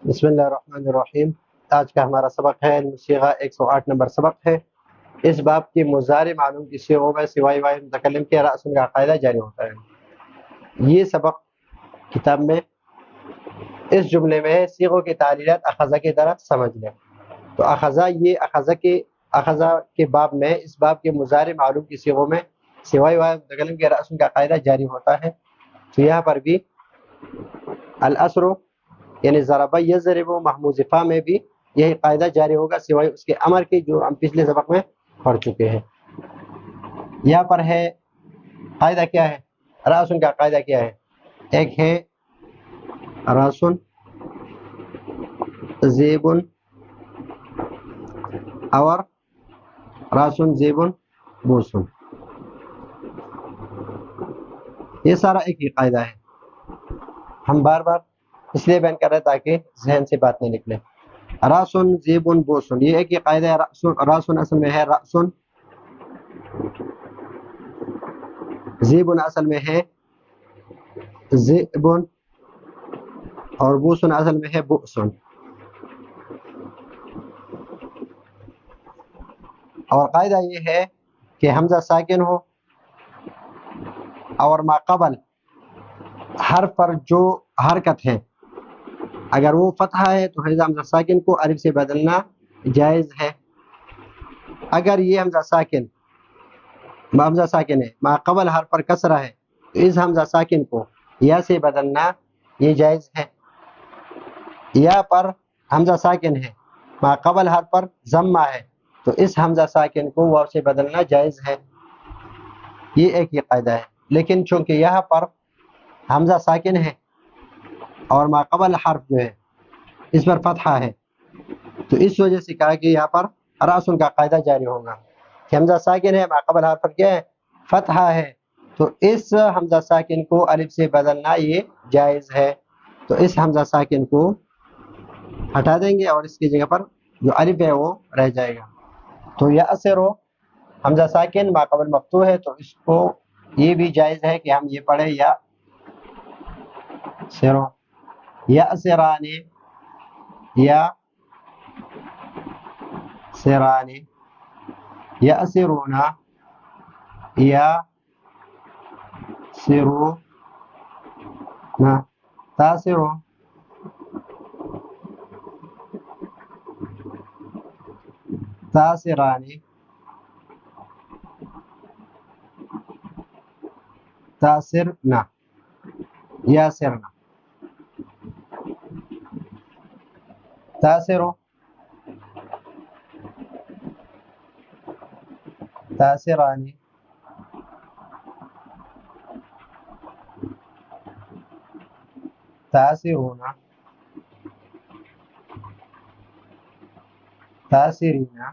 بسم اللہ الرحمن الرحیم۔ آج کا ہمارا سبق ہے صیغہ 108 نمبر سبق ہے۔ اس باب کی مضارع معلوم کی صیغوں میں سوائے واحد متکلم کے رأسن کا قاعدہ جاری ہوتا ہے۔ یہ سبق کتاب میں اس جملے میں ہے صیغوں کی تعلیلات اخذہ کی طرح سمجھ لیں۔ تو اخذہ، یہ اخذہ کے باب میں، اس باب کے مضارع معلوم کی صیغوں میں سوائے واحد متکلم کے رأسن کا قاعدہ جاری ہوتا ہے۔ تو یہاں پر بھی الاسر یعنی ضربہ یضرب محموز فا میں بھی یہی قاعدہ جاری ہوگا سوائے اس کے امر کے جو ہم پچھلے سبق میں پڑھ چکے ہیں۔ یہاں پر ہے قاعدہ کیا ہے، رأسن کا قاعدہ کیا ہے؟ ایک ہے رأسن زیبن اور رأسن زیبن بوسن، یہ سارا ایک ہی قاعدہ ہے۔ ہم بار بار اس لیے بیان کر رہے ہیں تاکہ ذہن سے بات نہیں نکلے۔ راسن زیبن بوسن، یہ ایک ہی قاعدہ ہے۔ راسن اصل میں ہے راسن، زیبن اصل میں ہے زیبن، اور بوسن اصل میں ہے بوسن۔ اور قاعدہ یہ ہے کہ حمزہ ساکن ہو اور ما قبل حرف پر جو حرکت ہے اگر وہ فتحہ ہے تو حمزہ ساکن کو الف سے بدلنا جائز ہے۔ اگر یہ حمزہ ساکن ہے ما قبل حرف پر کسرہ ہے تو اس حمزہ ساکن کو یا سے بدلنا یہ جائز ہے۔ یا پر حمزہ ساکن ہے ما قبل حرف پر ضمہ ہے تو اس حمزہ ساکن کو واو سے بدلنا جائز ہے۔ یہ ایک ہی قاعدہ ہے، لیکن چونکہ یہاں پر حمزہ ساکن ہے اور ما قبل حرف جو ہے اس پر فتحہ ہے تو اس وجہ سے کہا کہ یہاں پر رأسن کا قاعدہ جاری ہوگا کہ حمزہ ساکن ہے ما قبل حرف پر کیا ہے، فتحہ ہے، تو اس حمزہ ساکن کو الف سے بدلنا یہ جائز ہے۔ تو اس حمزہ ساکن کو ہٹا دیں گے اور اس کی جگہ پر جو الف ہے وہ رہ جائے گا۔ تو یا اسرو حمزہ ساکن ما قبل مفتوح ہے تو اس کو یہ بھی جائز ہے کہ ہم یہ پڑھیں یا سرو، یا اسرانی، یا سرانی، یا اسرونا، یا سرو نا، تاسرو، تاسرانی، تاسرنا، یا سرنا، تاسرو، تاسرانی، تاسرونا، تاسرینا،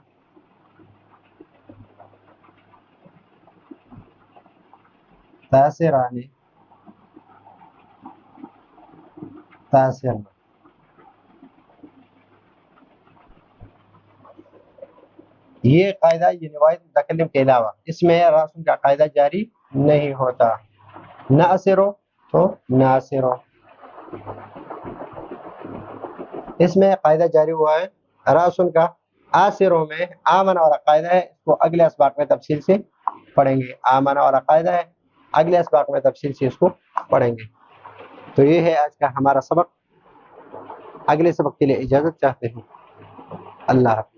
تاسرانی، تاسرنا۔ یہ قاعدہ یہ روایت متکلم کے علاوہ اس میں راسن کا قاعدہ جاری نہیں ہوتا۔ نہ اسرو تو نہ اسرو، اس میں قاعدہ جاری ہوا ہے راسن کا۔ آسروں میں آمن والا قاعدہ ہے، اس کو اگلے اسباق میں تفصیل سے پڑھیں گے۔ آمن والا قاعدہ ہے، اگلے اسباق میں تفصیل سے اس کو پڑھیں گے۔ تو یہ ہے آج کا ہمارا سبق۔ اگلے سبق کے لیے اجازت چاہتے ہیں۔ اللہ حافظ۔